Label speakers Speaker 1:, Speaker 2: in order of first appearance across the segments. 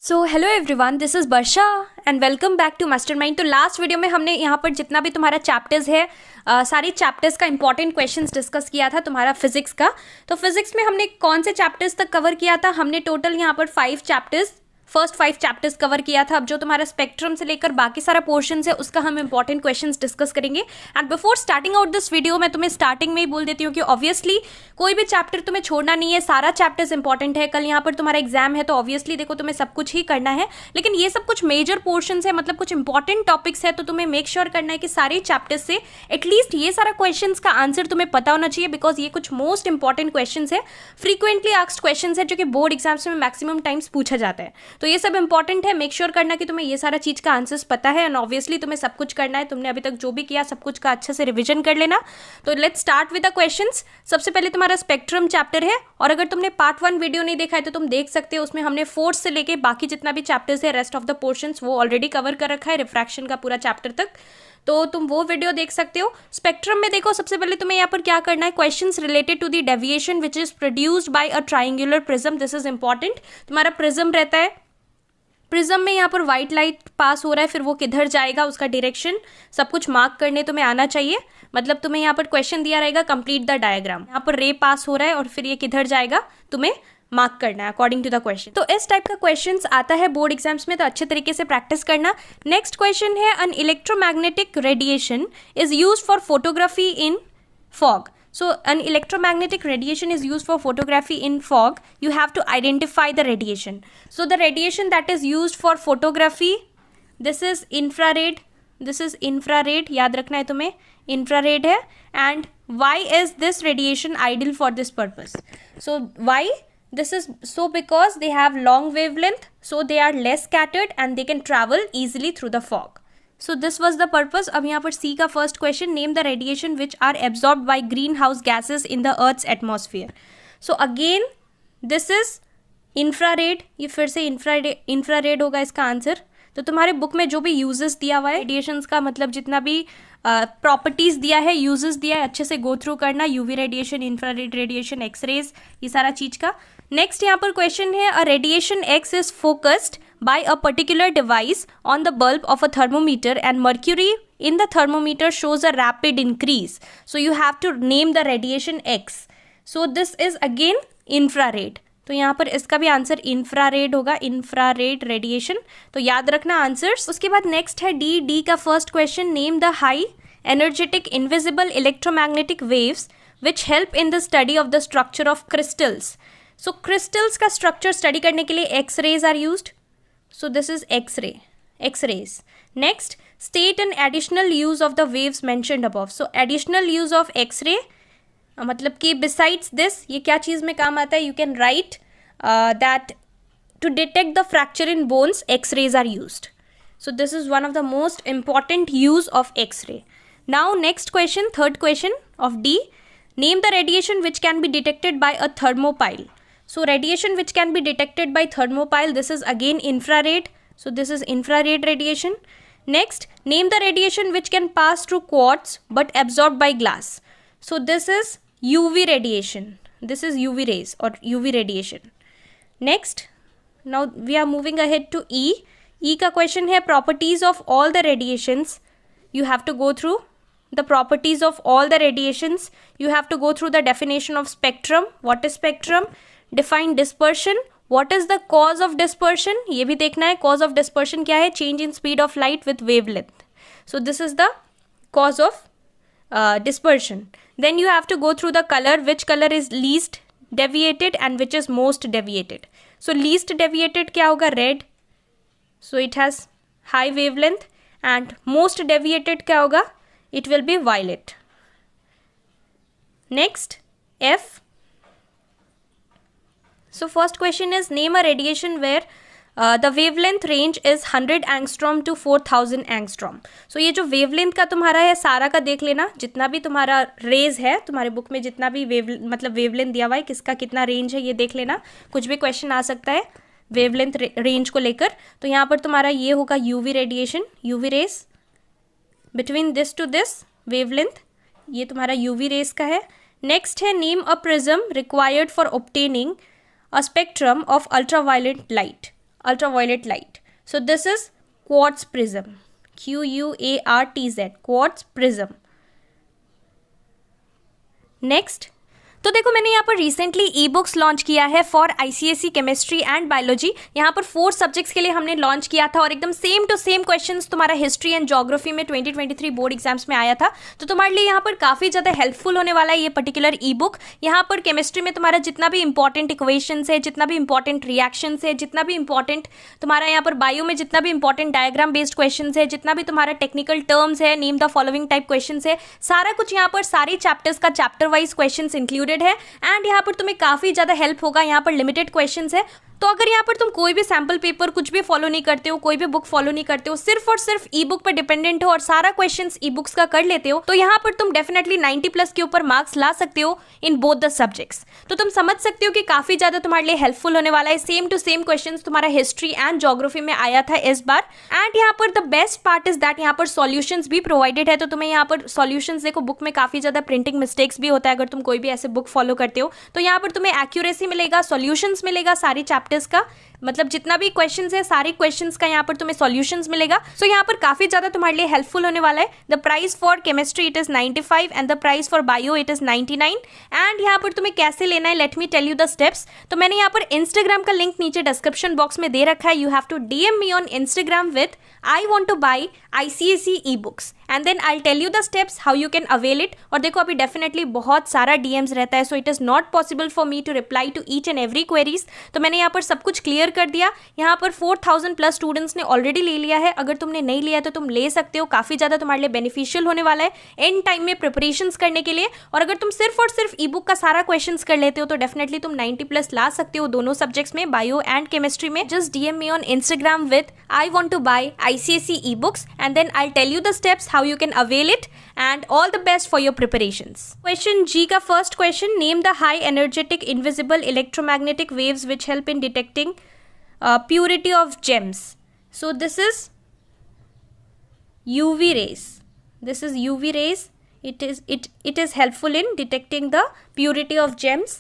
Speaker 1: So hello everyone, this is Varsha and welcome back to Mastermind. तो last video में हमने यहाँ पर जितना भी तुम्हारा चैप्टर्स है सारी चैप्टर्स का इंपॉर्टेंट क्वेश्चंस डिस्कस किया था तुम्हारा फिजिक्स का। तो फिजिक्स में हमने कौन से चैप्टर्स तक कवर किया था? हमने टोटल यहाँ पर 5 चैप्टर्स कवर किया था। अब जो तुम्हारा स्पेक्ट्रम से लेकर बाकी सारा पोर्शन है उसका हम इंपॉर्टेंट क्वेश्चंस डिस्कस करेंगे। And before starting out this video मैं तुम्हें स्टार्टिंग में ही बोल देती हूँ कि ऑब्वियसली कोई भी चैप्टर तुम्हें छोड़ना नहीं है, सारा चैप्टर्स इंपॉर्टेंट है। कल यहाँ पर तुम्हारा एग्जाम है तो ऑब्वियसली देखो तुम्हें सब कुछ ही करना है, लेकिन ये सब कुछ मेजर पोर्शन है, मतलब कुछ इंपॉर्टेंट टॉपिक्स है, तो तुम्हें मेक श्योर करना है कि सारे चैप्टर्स से एटलीस्ट ये सारा क्वेश्चंस का आंसर तुम्हें पता होना चाहिए, बिकॉज ये कुछ मोस्ट इंपॉर्टेंट क्वेश्चन है, फ्रीक्वेंटली आस्क्ड क्वेश्चन है जो कि बोर्ड एग्जाम्स में मैक्सिमम टाइम्स पूछा जाता है। तो ये सब इंपॉर्टेंट है, मेक श्योर करना कि तुम्हें ये सारा चीज का आंसर्स पता है। एंड ऑब्वियसली तुम्हें सब कुछ करना है, तुमने अभी तक जो भी किया सब कुछ का अच्छे से रिवीजन कर लेना। तो let's start with the questions. सबसे पहले तुम्हारा स्पेक्ट्रम चैप्टर है, और अगर तुमने पार्ट 1 वीडियो नहीं देखा है तो तुम देख सकते हो, उसमें हमने फोर्थ से लेके बाकी जितना भी चैप्टर्स है रेस्ट ऑफ द पोर्शंस वो ऑलरेडी कवर कर रखा है, रिफ्रैक्शन का पूरा चैप्टर तक, तो तुम वो वीडियो देख सकते हो। स्पेक्ट्रम में देखो सबसे पहले तुम्हें यहाँ पर क्या करना है, questions related to the deviation which is produced by a triangular prism. This is important. तुम्हारा प्रिज्म रहता है, प्रिज्म में यहाँ पर व्हाइट लाइट पास हो रहा है, फिर वो किधर जाएगा उसका डायरेक्शन सब कुछ मार्क करने तुम्हें आना चाहिए। मतलब तुम्हें यहाँ पर क्वेश्चन दिया रहेगा कंप्लीट द डायग्राम, यहाँ पर रे पास हो रहा है और फिर ये किधर जाएगा तुम्हें मार्क करना है अकॉर्डिंग टू द क्वेश्चन। तो इस टाइप का क्वेश्चंस आता है बोर्ड एग्जाम्स में, तो अच्छे तरीके से प्रैक्टिस करना। नेक्स्ट क्वेश्चन है, an electromagnetic radiation is used for photography in fog. So an electromagnetic radiation is used for photography in fog. You have to identify the radiation. So the radiation that is used for photography, this is infrared. This is infrared. याद रखना है तुम्हें, infrared है. And why is this radiation ideal for this purpose? So why? This is so because they have long wavelength, so they are less scattered and they can travel easily through the fog. So this was the purpose. अब यहाँ पर C का first question, name the radiation which are absorbed by greenhouse gases in the earth's atmosphere. So again this is infrared, ये फिर से infrared होगा इसका answer. तो तुम्हारे बुक में जो भी यूजेस दिया हुआ है रेडिएशंस का, मतलब जितना भी प्रॉपर्टीज दिया है, यूजेस दिया है, अच्छे से गो थ्रू करना, UV radiation, infrared radiation, X rays, ये सारा चीज का। नेक्स्ट यहाँ पर क्वेश्चन है, a radiation X is focused by a particular device on the bulb of a thermometer and mercury in the thermometer shows a rapid increase. So you have to name the radiation X. So this is again infrared. तो यहाँ पर इसका भी answer infrared होगा, infrared radiation. तो याद रखना answers. उसके बाद नेक्स्ट है डी का first question, name the high energetic invisible electromagnetic waves which help in the study of the structure of crystals. So crystals का स्ट्रक्चर स्टडी करने के लिए X rays are used. So this is X-rays. Next, state an additional use of the waves mentioned above. So additional use of X-ray, मतलब कि besides this, ये क्या चीज़ में काम आता है? You can write that to detect the fracture in bones, X-rays are used. So this is one of the most important use of X-ray. Now next question, third question of D, name the radiation which can be detected by a thermopile. So radiation which can be detected by thermopile, this is again infrared. So this is infrared radiation. Next, name the radiation which can pass through quartz but absorbed by glass. So this is UV radiation. This is UV rays or UV radiation. Next, now we are moving ahead to E. E का question है, properties of all the radiations. You have to go through the properties of all the radiations. You have to go through the definition of spectrum. What is spectrum? Define dispersion. What is the cause of dispersion? ये भी देखना है, cause of dispersion क्या है? Change in speed of light with wavelength. So this is the cause of dispersion. Then you have to go through the color. Which color is least deviated and which is most deviated? So least deviated क्या होगा? Red. So it has high wavelength. And most deviated क्या होगा? It will be violet. Next, F. So first question is, name a radiation where the wavelength range is 100 angstrom to 4000 angstrom. So ये जो wavelength का तुम्हारा है सारा का देख लेना, जितना भी तुम्हारा रेज है तुम्हारे बुक में, जितना भी मतलब wavelength दिया हुआ है, किसका कितना रेंज है ये देख लेना। कुछ भी क्वेश्चन आ सकता है wavelength रेंज को लेकर। तो यहाँ पर तुम्हारा ये होगा UV radiation, UV rays, between this to this wavelength, ये तुम्हारा UV रेस का है। नेक्स्ट है, name a prism required for obtaining a spectrum of ultraviolet light. ultraviolet light. So this is quartz prism, QUARTZ, quartz prism. Next, तो देखो मैंने यहाँ पर रिसेंटली ई बुक्स लॉन्च किया है for ICSE chemistry and biology. यहाँ पर 4 subjects के लिए हमने लॉन्च किया था और एकदम सेम टू सेम क्वेश्चंस तुम्हारा हिस्ट्री एंड ज्योग्राफी में 2023 बोर्ड एग्जाम्स में आया था. तो तुम्हारे लिए यहाँ पर काफ़ी ज़्यादा हेल्पफुल होने वाला है ये पर्टिकुलर ई बुक. यहाँ पर केमिस्ट्री में तुम्हारा जितना भी इंपॉर्टेंट इक्वेशंस है, जितना भी इंपॉर्टेंट रिएक्शंस है, जितना भी इंपॉर्टेंट तुम्हारा यहाँ पर बायो में जितना भी इंपॉर्टेंट डायग्राम बेस्ड क्वेश्चंस है, जितना भी तुम्हारा टेक्निकल टर्म्स है, name the following type questions है, सारा कुछ यहाँ पर सारे चैप्टर्स का चैप्टर वाइज क्वेश्चंस इंक्लूडेड है. एंड यहाँ पर तुम्हें काफ़ी ज़्यादा हेल्प होगा. यहाँ पर लिमिटेड क्वेश्चंस है. तो अगर यहाँ पर तुम कोई भी सैम्पल पेपर कुछ भी फॉलो नहीं करते हो, कोई भी बुक फॉलो नहीं करते हो, सिर्फ और सिर्फ ई बुक पर डिपेंडेंट हो और सारा क्वेश्चंस ई बुक्स का कर लेते हो, तो यहाँ पर तुम डेफिनेटली 90+ के ऊपर मार्क्स ला सकते हो इन बोथ द सब्जेक्ट्स. तो तुम समझ सकते हो कि काफ़ी ज़्यादा तुम्हारे लिए हेल्पफुल होने वाला है. सेम टू सेम क्वेश्चंस तुम्हारा हिस्ट्री एंड ज्योग्राफी में आया था इस बार. एंड यहाँ पर the best part is that यहाँ पर सॉल्यूशंस भी प्रोवाइडेड है. तो तुम्हें यहाँ पर सॉल्यूशंस देखो, बुक में काफ़ी ज़्यादा प्रिंटिंग मिस्टेक्स भी होता है अगर तुम कोई भी ऐसे बुक फॉलो करते हो. तो यहाँ पर तुम्हें एक्यूरेसी मिलेगा, सॉल्यूशंस मिलेगा सारे चैप्टर्स का, मतलब जितना भी क्वेश्चंस है सारे क्वेश्चंस का यहाँ पर तुम्हें सॉल्यूशंस मिलेगा. सो यहाँ पर काफ़ी ज़्यादा तुम्हारे लिए हेल्पफुल होने वाला है. The price for chemistry it is 95 and the price for bio it is 99. And यहाँ पर तुम्हें कैसे लेना है, let me tell you the steps. तो मैंने यहाँ पर इंस्टाग्राम का लिंक नीचे डिस्क्रिप्शन बॉक्स में दे रखा है. You have to DM me on Instagram with I want to buy ICSE e books and then I tell you the steps how you can avail it. और देखो अभी definitely बहुत सारा DMs रहता है, so it is not possible for me to reply to each and every queries. तो मैंने यहाँ पर सब कुछ क्लियर कर दिया. यहाँ पर 4000+ स्टूडेंट्स ने ऑलरेडी ले लिया है. अगर तुमने नहीं लिया तो तुम ले सकते हो. काफ़ी ज़्यादा तुम्हारे लिए बेनिफिशियल होने वाला है एंड टाइम में प्रिपरेशंस करने के लिए. और अगर तुम सिर्फ और सिर्फ ई बुक का सारा क्वेश्चंस कर लेते हो तो डेफिनेटली तुम 90+ ला सकते हो दोनों सब्जेक्ट्स में, बायो एंड केमिस्ट्री में. Just DM me on Instagram with I want to buy ICSE e books and then I'll tell you the steps how you can avail it and all the best for your preparations. Question G का first question, name the high energetic invisible electromagnetic waves which help in detecting purity of gems. So this is UV rays. This is UV rays. It is helpful in detecting the purity of gems.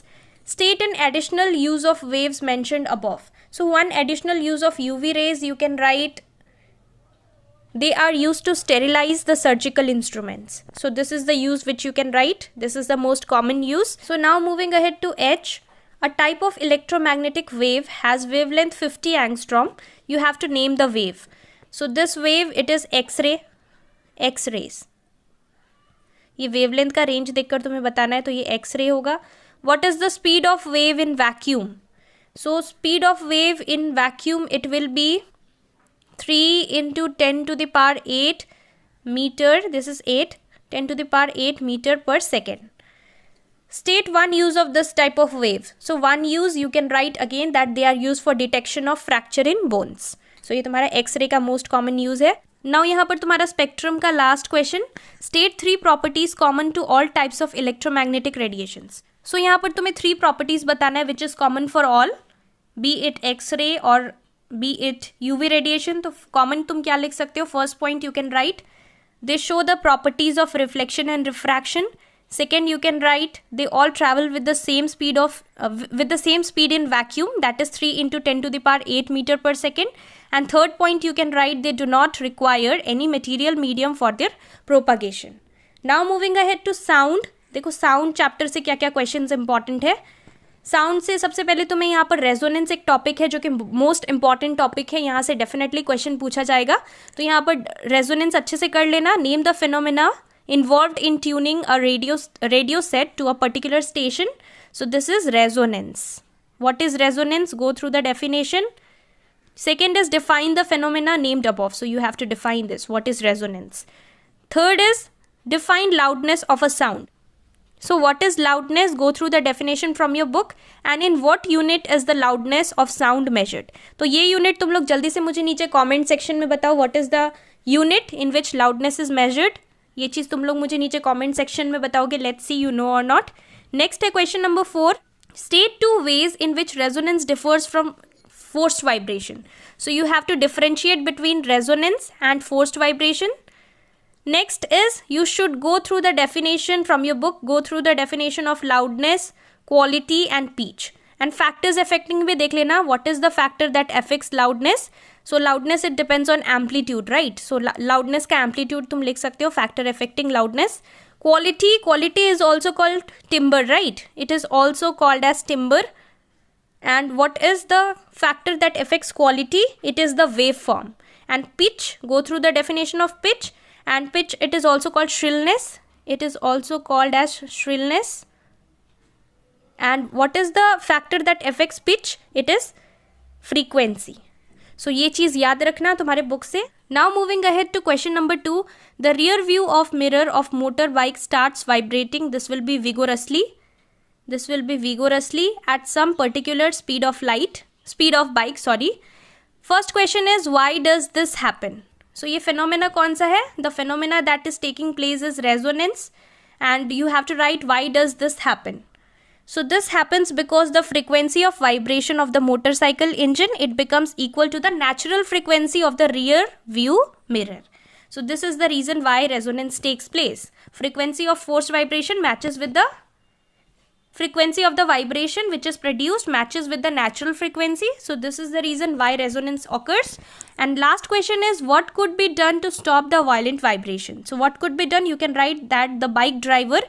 Speaker 1: State an additional use of waves mentioned above. So one additional use of UV rays you can write, they are used to sterilize the surgical instruments. So this is the use which you can write. This is the most common use. So now moving ahead to H, a type of electromagnetic wave has wavelength 50 angstrom. You have to name the wave. So this wave, it is X-ray, X-rays. ये wavelength का range देखकर तुम्हें बताना है, तो ये X-ray होगा. What is the speed of wave in vacuum? So speed of wave in vacuum, it will be 3 into 10 to the power 8 meter. This is 8, 10 to the power 8 meter per second. State one use of this type of wave. So one use you can write again that they are used for detection of fracture in bones. So ये तुम्हारा X-ray का most common use है. Now यहाँ पर तुम्हारा spectrum का last question. State 3 properties common to all types of electromagnetic radiations. So यहाँ पर तुम्हें 3 properties बताना है which is common for all, be it X-ray or be it UV radiation. तो common तुम क्या लिख सकते हो? First point you can write, they show the properties of reflection and refraction. Second, you can write, they all travel with the same speed in vacuum, that is 3 into 10 to the power 8 meter per second. And third point you can write, they do not require any material medium for their propagation. Now moving ahead to sound. देखो sound chapter से क्या क्या questions important है. Sound से सबसे पहले तुम्हें यहाँ पर रेजोनेंस एक टॉपिक है जो कि मोस्ट इंपॉर्टेंट टॉपिक है. यहाँ से डेफिनेटली क्वेश्चन पूछा जाएगा, तो यहाँ पर रेजोनेंस अच्छे से कर लेना. Name the phenomena involved in tuning a radio set to a particular station. So this is resonance. What is resonance? Go through the definition. Second is define the phenomena named above. So you have to define this. What is resonance? Third is define loudness of a sound. So what is loudness? Go through the definition from your book. And in what unit is the loudness of sound measured? तो ये unit तुम लोग जल्दी से मुझे नीचे comment section में बताओ. What is the unit in which loudness is measured? ये चीज़ तुम लोग मुझे नीचे comment section में बताओगे. Let's see you know or not. Next है question number 4. State 2 ways in which resonance differs from forced vibration. So you have to differentiate between resonance and forced vibration. Next is you should go through the definition from your book. Go through the definition of loudness, quality and pitch. And factors affecting भी देख लेना, what is the factor that affects loudness. So loudness it depends on amplitude, right. So loudness का amplitude तुम लिख सकते हो, factor affecting loudness. Quality is also called timbre, right. It is also called as timbre. And what is the factor that affects quality? It is the waveform. And pitch, go through the definition of pitch. And pitch, it is also called shrillness. It is also called as shrillness. And what is the factor that affects pitch? It is frequency. So ये चीज़ याद रखना तुम्हारे book से. Now moving ahead to question number 2. The rear view of mirror of motorbike starts vibrating. This will be vigorously at some particular speed of bike. First question is, why does this happen? So ये phenomena कौन सा है? The phenomena that is taking place is resonance, and you have to write why does this happen. So this happens because the frequency of vibration of the motorcycle engine, it becomes equal to the natural frequency of the rear view mirror. So this is the reason why resonance takes place. Frequency of forced vibration matches with the frequency of the vibration which is produced matches with the natural frequency. So this is the reason why resonance occurs. And last question is, what could be done to stop the violent vibration? So what could be done? You can write that the bike driver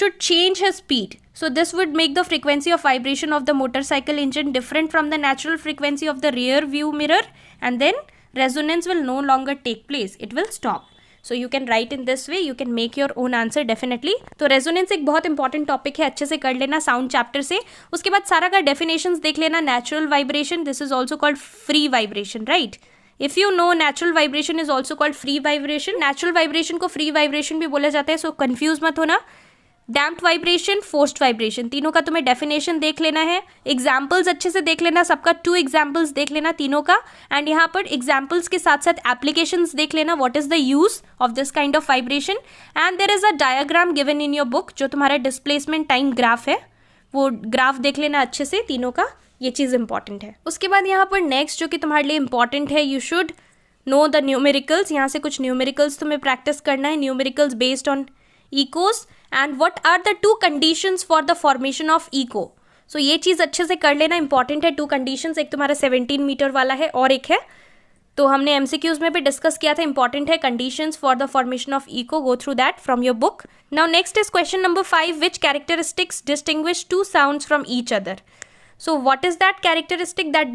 Speaker 1: should change his speed. So this would make the frequency of vibration of the motorcycle engine different from the natural frequency of the rear view mirror, and then resonance will no longer take place. It will stop. So you can write in this way, you can make your own answer definitely. तो resonance एक बहुत important topic है, अच्छे से कर लेना sound chapter से. उसके बाद सारा का डेफिनेशंस देख लेना. Natural vibration, this is also called free vibration, right. If you know natural vibration is also called free vibration. Natural vibration को फ्री वाइब्रेशन भी बोला जाता है, सो कंफ्यूज मत होना. डैम्प्ड वाइब्रेशन, फोर्स्ड वाइब्रेशन, तीनों का तुम्हें डेफिनेशन देख लेना है. एग्जाम्पल्स अच्छे से देख लेना, सबका 2 एग्जाम्पल्स देख लेना तीनों का. एंड यहाँ पर एग्जाम्पल्स के साथ साथ एप्लीकेशंस देख लेना, what is the use of this kind of vibration. And there is a diagram given in your book, जो तुम्हारा डिस्प्लेसमेंट टाइम ग्राफ है, वो ग्राफ देख लेना अच्छे से तीनों का. ये चीज़ इंपॉर्टेंट है. उसके बाद यहाँ पर नेक्स्ट जो कि तुम्हारे लिए इंपॉर्टेंट है, you should know the numericals. यहाँ से कुछ न्यूमेरिकल्स तुम्हें प्रैक्टिस करना है. Numericals based on echoes. And what are the 2 conditions for the formation of echo. So ये चीज़ अच्छे से कर लेना, इंपॉर्टेंट है. 2 कंडीशंस, एक तुम्हारा 17 मीटर वाला है और एक है, तो हमने एमसीक्यूज में भी डिस्कस किया था. इंपॉर्टेंट है conditions for the formation of echo. Go through that from your book. Now next is question number 5. Which characteristics distinguish 2 sounds from each other. So what is that characteristic that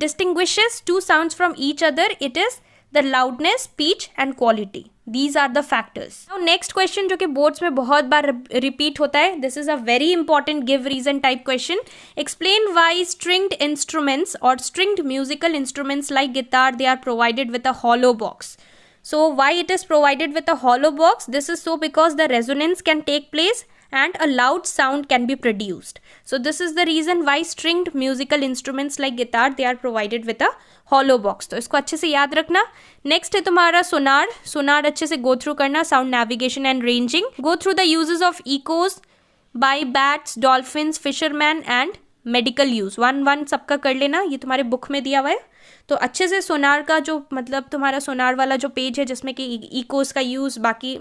Speaker 1: distinguishes 2 sounds from each other? It is the loudness, pitch and quality. These are the factors. Now next question जो कि boards में बहुत बार repeat होता है. This is a very important give reason type question. Explain why stringed instruments or stringed musical instruments like guitar, they are provided with a hollow box. So why it is provided with a hollow box? This is so because the resonance can take place and a loud sound can be produced. So this is the reason why stringed musical instruments like guitar, they are provided with a hollow box. तो इसको अच्छे से याद रखना. Next है तुम्हारा सोनार. Sonar अच्छे से गो थ्रू करना. Sound navigation and ranging. Go through the uses of echoes by bats, dolphins, fisherman and medical use. 1 सबका कर लेना, ये तुम्हारे बुक में दिया हुआ है. तो अच्छे से सोनार का जो मतलब तुम्हारा सोनार वाला जो पेज है जिसमें कि इकोज का यूज़, बाकी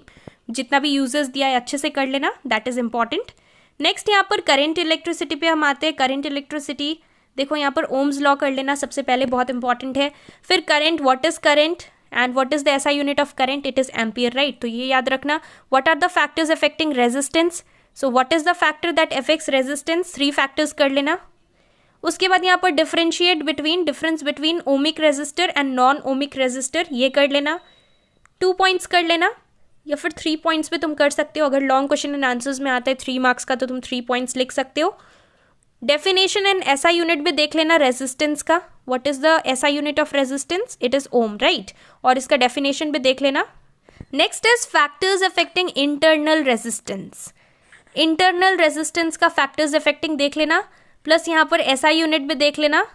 Speaker 1: जितना भी यूजेस दिया है अच्छे से कर लेना. That is important. नेक्स्ट यहाँ पर करंट इलेक्ट्रिसिटी पे हम आते हैं. करंट इलेक्ट्रिसिटी देखो यहाँ पर ओम्स लॉ कर लेना सबसे पहले, बहुत इंपॉर्टेंट है. फिर current, what is current and what is the SI unit of current? It is ampere, right. तो ये याद रखना. What are the factors affecting resistance? So what is the factor that affects resistance? 3 factors कर लेना. उसके बाद यहाँ पर difference between ohmic resistor and non ohmic resistor, ये कर लेना. 2 पॉइंट्स कर लेना, या फिर 3 पॉइंट्स पे तुम कर सकते हो. अगर लॉन्ग क्वेश्चन एंड आंसर्स में आता है 3 मार्क्स का, तो तुम 3 पॉइंट्स लिख सकते हो. डेफिनेशन एंड एसआई यूनिट भी देख लेना रेजिस्टेंस का. What is the SI unit of resistance? It is ohm, right. और इसका डेफिनेशन भी देख लेना. Next is factors affecting internal resistance. Internal resistance का फैक्टर्स अफेक्टिंग देख लेना, प्लस यहाँ पर एसआई यूनिट भी देख लेना.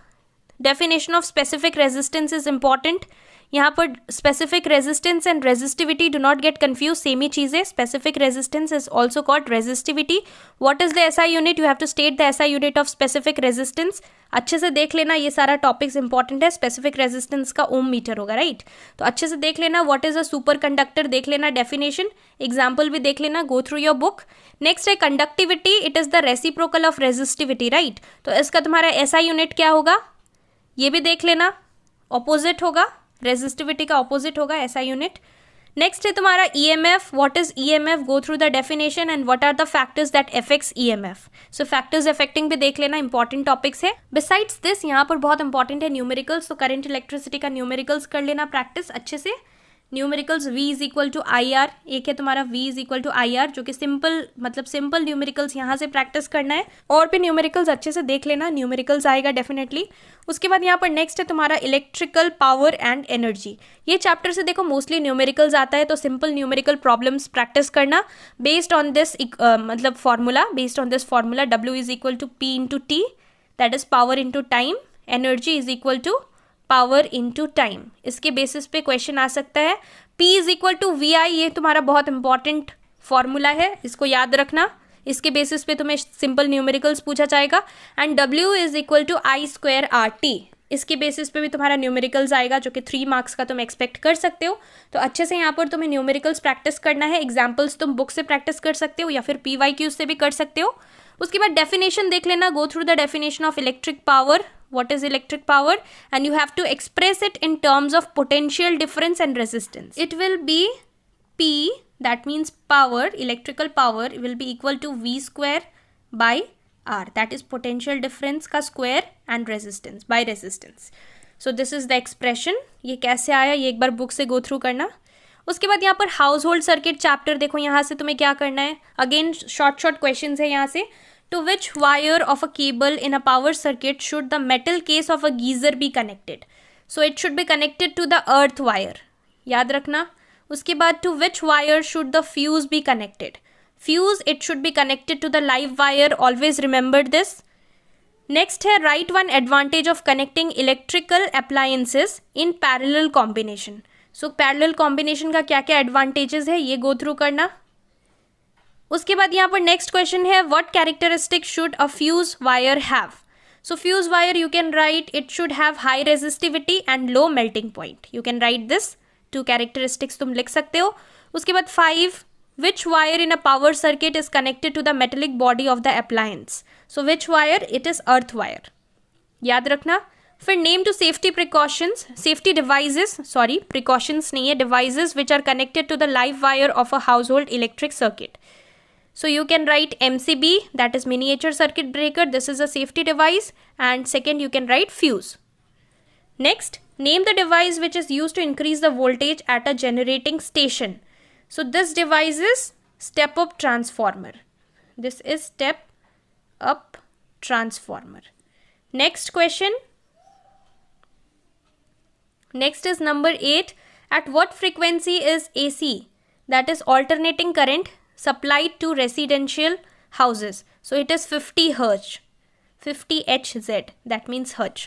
Speaker 1: Definition of specific resistance is important. यहाँ पर specific resistance and resistivity do not get confuse, same ही चीज़ है. Specific resistance is also called resistivity. What is the SI unit? You have to state the SI unit of specific resistance. अच्छे से देख लेना, ये सारा टॉपिक्स इंपॉर्टेंट है. स्पेसिफिक रेजिस्टेंस का ओम मीटर होगा, राइट? तो अच्छे से देख लेना. What is a super conductor, देख लेना डेफिनेशन, एग्जाम्पल भी देख लेना, go through your book. Next है conductivity, it is the reciprocal of resistivity, right? तो इसका तुम्हारा एसआई यूनिट क्या होगा ये भी देख लेना. ऑपोजिट होगा, रेजिस्टिविटी का ऑपोजिट होगा एसआई यूनिट. नेक्स्ट है तुम्हारा EMF. What is EMF? Go through the definition and what are the factors that affects EMF. So factors affecting भी देख लेना, इंपॉर्टेंट टॉपिक्स है. बिसाइड्स दिस यहाँ पर बहुत इंपॉर्टेंट है न्यूमेरिकल्स. तो करंट इलेक्ट्रिसिटी का न्यूमेरिकल्स कर लेना प्रैक्टिस अच्छे से. Numericals V is equal to I R, एक है तुम्हारा V is equal to I R, जो कि सिंपल मतलब सिंपल न्यूमेरिकल्स यहाँ से प्रैक्टिस करना है. और भी न्यूमेरिकल्स अच्छे से देख लेना, न्यूमेरिकल्स आएगा डेफिनेटली. उसके बाद यहाँ पर नेक्स्ट है तुम्हारा इलेक्ट्रिकल पावर एंड एनर्जी. ये चैप्टर से देखो मोस्टली न्यूमेरिकल्स आता है, तो सिंपल न्यूमेरिकल प्रॉब्लम्स प्रैक्टिस करना बेस्ड ऑन दिस मतलब formula. Based on this formula W is equal to P into T, that is power into time. Energy is equal to power into time. इसके basis पे question आ सकता है. P is equal to VI, ये तुम्हारा बहुत important formula है, इसको याद रखना. इसके बेसिस पे तुम्हें सिंपल न्यूमेरिकल्स पूछा जाएगा. And W is equal to I square RT, इसके बेसिस पे भी तुम्हारा न्यूमेरिकल्स आएगा, जो कि 3 मार्क्स का तुम एक्सपेक्ट कर सकते हो. तो अच्छे से यहाँ पर तुम्हें न्यूमेरिकल्स प्रैक्टिस करना है. एग्जाम्पल्स तुम बुक से प्रैक्टिस कर सकते हो या फिर PYQ से भी कर सकते हो. उसके बाद डेफिनेशन देख लेना, go through the definition of electric power. What is electric power? And you have to express it in terms of potential difference and resistance. It will be P, that means power, electrical power will be equal to V square by R. That is potential difference का square and resistance by resistance. So this is the expression. ये कैसे आया ये एक बार book से go through करना. उसके बाद यहाँ पर हाउस होल्ड सर्किट चैप्टर देखो, यहाँ से तुम्हें क्या करना है. अगेन शॉर्ट क्वेश्चन है यहाँ से. To which wire of a cable in a power circuit should the metal case of a geyser be connected? So it should be connected to the earth wire. याद रखना. उसके बाद to which wire should the fuse be connected? Fuse, it should be connected to the live wire. Always remember this. Next है write one advantage of connecting electrical appliances in parallel combination. So parallel combination का क्या क्या advantages है ये go through करना. उसके बाद यहाँ पर नेक्स्ट क्वेश्चन है what characteristic should a fuse wire have. So fuse wire you can write it should have high resistivity and low melting point. You can write this 2 characteristics तुम लिख सकते हो. उसके बाद 5 which wire in a power circuit is connected to the metallic body of the appliance. So which wire? It is earth wire. याद रखना. फिर name two safety precautions, safety devices, sorry precautions नहीं है, devices which are connected to the live wire of a household electric circuit. So you can write MCB, that is miniature circuit breaker. This is a safety device. And second, you can write fuse. Next, name the device which is used to increase the voltage at a generating station. So this device is step-up transformer. This is step-up transformer. Next question. Next is number 8. At what frequency is AC, that is alternating current, supplied to residential houses? So it is 50 Hz, 50 Hz, that means Hz.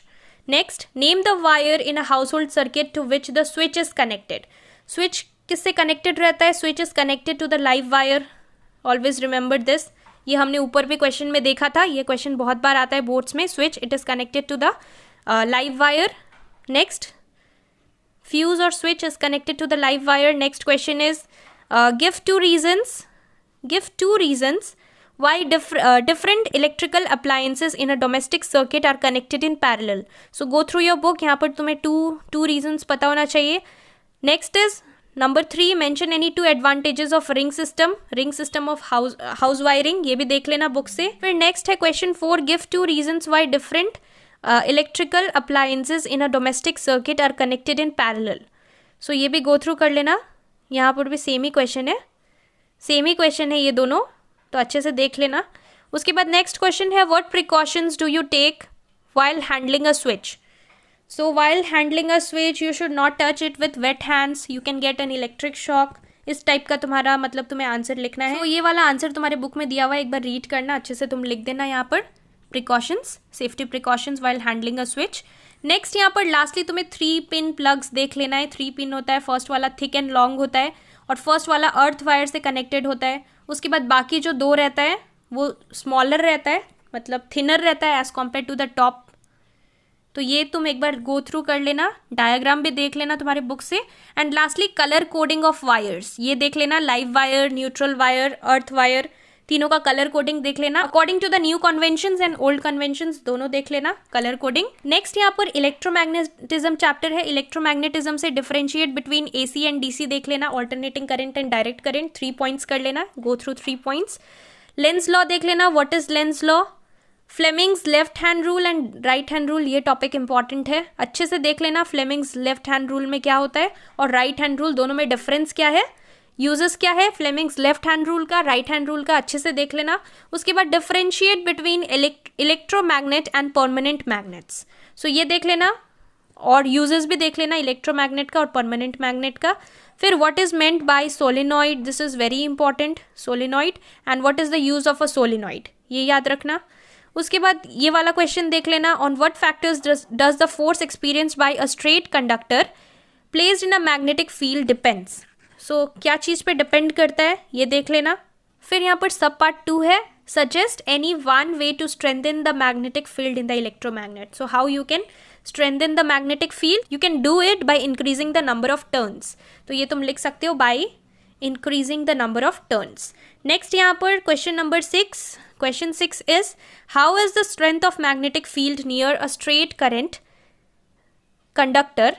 Speaker 1: Next, name the wire in a household circuit to which the switch is connected. Switch किससे connected रहता है? Switch is connected to the live wire. Always remember this. ये हमने ऊपर भी question में देखा था, ये क्वेश्चन बहुत बार आता है बोर्ड्स में. Switch, it is connected to the live wire. Next, fuse or switch is connected to the live wire. Next question is give 2 reasons. Give 2 reasons why different electrical appliances in a domestic circuit are connected in parallel. So go through your book. यहाँ पर तुम्हें two reasons पता होना चाहिए. Next is number 3. Mention any 2 advantages of ring system of house wiring. ये भी देख लेना बुक से. फिर next है question 4. Give 2 reasons why different electrical appliances in a domestic circuit are connected in parallel. So ये भी go through कर लेना. यहाँ पर भी सेम ही क्वेश्चन है ये दोनों, तो अच्छे से देख लेना. उसके बाद नेक्स्ट क्वेश्चन है what precautions do you take while handling a switch. So while handling a switch you should not touch it with wet hands, you can get an electric shock. इस टाइप का तुम्हारा मतलब तुम्हें answer लिखना है. तो ये वाला आंसर तुम्हारे बुक में दिया हुआ है, एक बार रीड करना अच्छे से, तुम लिख देना यहाँ पर precautions, safety precautions while handling a switch. Next यहाँ पर लास्टली तुम्हें 3 पिन प्लग्स देख लेना है। 3 पिन होता है, फर्स्ट वाला थिक एंड लॉन्ग होता है और फर्स्ट वाला अर्थ वायर से कनेक्टेड होता है। उसके बाद बाकी जो 2 रहता है वो स्मॉलर रहता है, मतलब थिनर रहता है as compared to the top. तो ये तुम एक बार गो थ्रू कर लेना, डायग्राम भी देख लेना तुम्हारे बुक से। And lastly colour coding of wires, ये देख लेना, live wire, neutral wire, earth wire, तीनों का कलर कोडिंग देख लेना according to the new conventions and old conventions, दोनों देख लेना कलर कोडिंग। नेक्स्ट यहाँ पर इलेक्ट्रोमैग्नेटिज्म चैप्टर है। इलेक्ट्रोमैग्नेटिज्म से differentiate between AC and DC देख लेना, alternating current and direct current, 3 points कर लेना, go through 3 points. Lenz law देख लेना, what is Lenz law, Fleming's left hand rule and right hand rule, ये topic important है, अच्छे से देख लेना फ्लेमिंग्स लेफ्ट हैंड रूल में क्या होता है और राइट हैंड रूल, दोनों में डिफरेंस क्या है, यूजेस क्या है फ्लेमिंग्स लेफ्ट हैंड रूल का, राइट हैंड रूल का, अच्छे से देख लेना। उसके बाद differentiate between electromagnet and permanent magnets, so ये देख लेना और यूजेस भी देख लेना इलेक्ट्रोमैग्नेट का और परमानेंट मैग्नेट का। फिर what is meant by solenoid, this is very important, solenoid, and what is the use of a solenoid, ये याद रखना। उसके बाद ये वाला क्वेश्चन देख लेना, on what factors does the force experienced by a straight conductor placed in a magnetic field depends, so क्या चीज़ पे डिपेंड करता है ये देख लेना। फिर यहाँ पर सब पार्ट 2 है, suggest any one way to strengthen the magnetic field in the electromagnet, so how you can strengthen the magnetic field, you can do it by increasing the number of turns, तो ये तुम लिख सकते हो by increasing the number of turns। next यहाँ पर question number 6, question 6 is how is the strength of magnetic field near a straight current conductor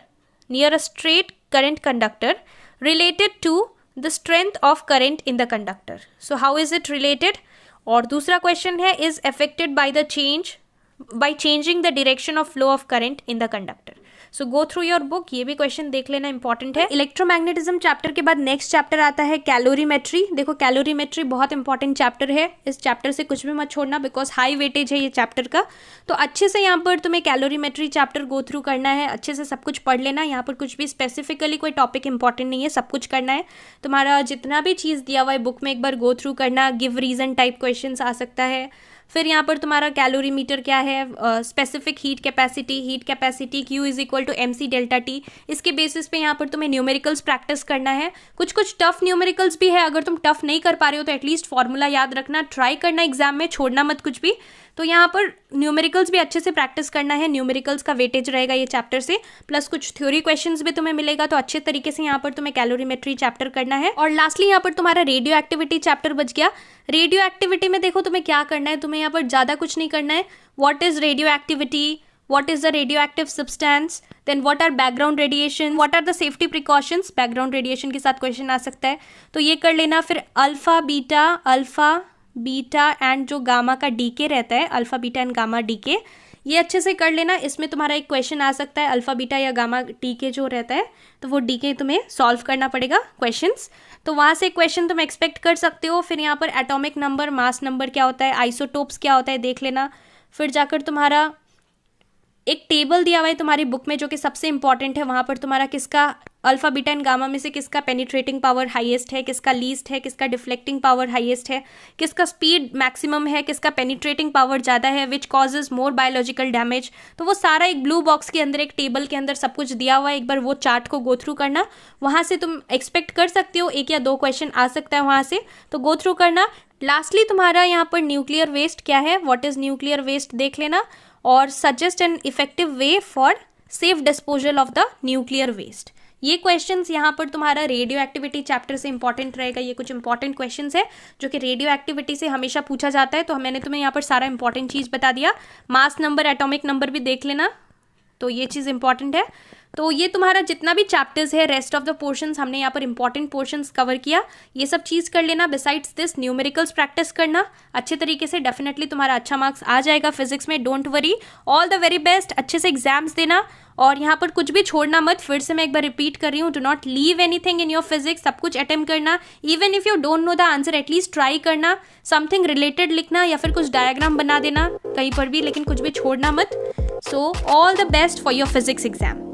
Speaker 1: related to the strength of current in the conductor, so how is it related। और दूसरा question है is affected by changing the direction of flow of current in the conductor, so go through your book, ये भी question देख लेना important है। Electromagnetism chapter के बाद नेक्स्ट चैप्टर आता है कैलोरीमेट्री। देखो कैलोरीमेट्री बहुत इंपॉर्टेंट चैप्टर है, इस चैप्टर से कुछ भी मत छोड़ना बिकॉज हाई वेटेज है ये चैप्टर का, तो अच्छे से यहाँ पर तुम्हें कैलोरीमेट्री चैप्टर गो थ्रू करना है, अच्छे से सब कुछ पढ़ लेना। यहाँ पर कुछ भी स्पेसिफिकली कोई टॉपिक इंपॉर्टेंट नहीं है, सब कुछ करना है, तुम्हारा जितना भी चीज़ दिया हुआ है बुक में एक बार गो थ्रू करना, गिव रीजन टाइप क्वेश्चन आ सकता है। फिर यहाँ पर तुम्हारा कैलोरीमीटर क्या है, specific heat capacity Q is equal to MC delta T, इसके बेसिस पे यहाँ पर तुम्हें न्यूमेरिकल्स प्रैक्टिस करना है। कुछ टफ न्यूमेरिकल्स भी है, अगर तुम टफ नहीं कर पा रहे हो तो एटलीस्ट फॉर्मूला याद रखना, ट्राई करना एग्जाम में, छोड़ना मत कुछ भी। तो यहाँ पर न्यूमेरिकल्स भी अच्छे से प्रैक्टिस करना है, न्यूमेरिकल्स का वेटेज रहेगा ये चैप्टर से, प्लस कुछ थ्योरी क्वेश्चंस भी तुम्हें मिलेगा, तो अच्छे तरीके से यहाँ पर तुम्हें कैलोरीमेट्री चैप्टर करना है। और लास्टली यहाँ पर तुम्हारा रेडियो एक्टिविटी चैप्टर बच गया। रेडियो एक्टिविटी में देखो तुम्हें क्या करना है, तुम्हें यहाँ पर ज़्यादा कुछ नहीं करना है। What is radio activity, what is the radioactive substance, then what are background radiation, what are the safety precautions, background radiation के साथ क्वेश्चन आ सकता है, तो ये कर लेना। फिर अल्फा बीटा एंड जो गामा का डीके रहता है, alpha beta and gamma decay, ये अच्छे से कर लेना। इसमें तुम्हारा एक क्वेश्चन आ सकता है, अल्फा बीटा या गामा डीके जो रहता है, तो वो डीके तुम्हें सॉल्व करना पड़ेगा क्वेश्चंस, तो वहाँ से क्वेश्चन तुम एक्सपेक्ट कर सकते हो। फिर यहाँ पर एटॉमिक नंबर, मास नंबर क्या होता है, आइसोटोप्स क्या होता है देख लेना। फिर जाकर तुम्हारा एक टेबल दिया हुआ है तुम्हारी बुक में जो कि सबसे इंपॉर्टेंट है, वहाँ पर तुम्हारा किसका अल्फा बीटा एंड गामा में से किसका पेनिट्रेटिंग पावर हाईएस्ट है, किसका लीस्ट है, किसका डिफ्लेक्टिंग पावर हाईएस्ट है, किसका स्पीड मैक्सिमम है, किसका पेनिट्रेटिंग पावर ज़्यादा है, which causes more biological damage, तो वो सारा एक ब्लू बॉक्स के अंदर, एक टेबल के अंदर सब कुछ दिया हुआ है। एक बार वो चार्ट को गो थ्रू करना, वहाँ से तुम एक्सपेक्ट कर सकते हो 1 या 2 क्वेश्चन आ सकता है वहाँ से, तो गो थ्रू करना। लास्टली तुम्हारा यहाँ पर न्यूक्लियर वेस्ट क्या है, व्हाट इज न्यूक्लियर वेस्ट देख लेना, और suggest an effective way for safe disposal of the nuclear waste. ये क्वेश्चंस यहाँ पर तुम्हारा रेडियो एक्टिविटी चैप्टर से इंपॉर्टेंट रहेगा। ये कुछ इंपॉर्टेंट क्वेश्चंस है जो कि रेडियो एक्टिविटी से हमेशा पूछा जाता है, तो मैंने तुम्हें यहाँ पर सारा इंपॉर्टेंट चीज़ बता दिया। मास नंबर, एटॉमिक नंबर भी देख लेना, तो ये चीज़ इंपॉर्टेंट है। तो ये तुम्हारा जितना भी चैप्टर्स है, रेस्ट ऑफ द पोर्शंस हमने यहाँ पर इंपॉर्टेंट पोर्शंस कवर किया, ये सब चीज़ कर लेना। बिसाइड्स दिस न्यूमेरिकल्स प्रैक्टिस करना अच्छे तरीके से, डेफिनेटली तुम्हारा अच्छा मार्क्स आ जाएगा फिजिक्स में, don't worry. All the very best, अच्छे से एग्जाम्स देना और यहाँ पर कुछ भी छोड़ना मत। फिर से मैं एक बार रिपीट कर रही हूँ, do not leave anything in your physics, सब कुछ अटेम्प्ट करना। Even if you don't know the answer, at least try करना, समथिंग रिलेटेड लिखना या फिर कुछ डायग्राम बना देना कहीं पर भी, लेकिन कुछ भी छोड़ना मत। So all the best for your physics exam.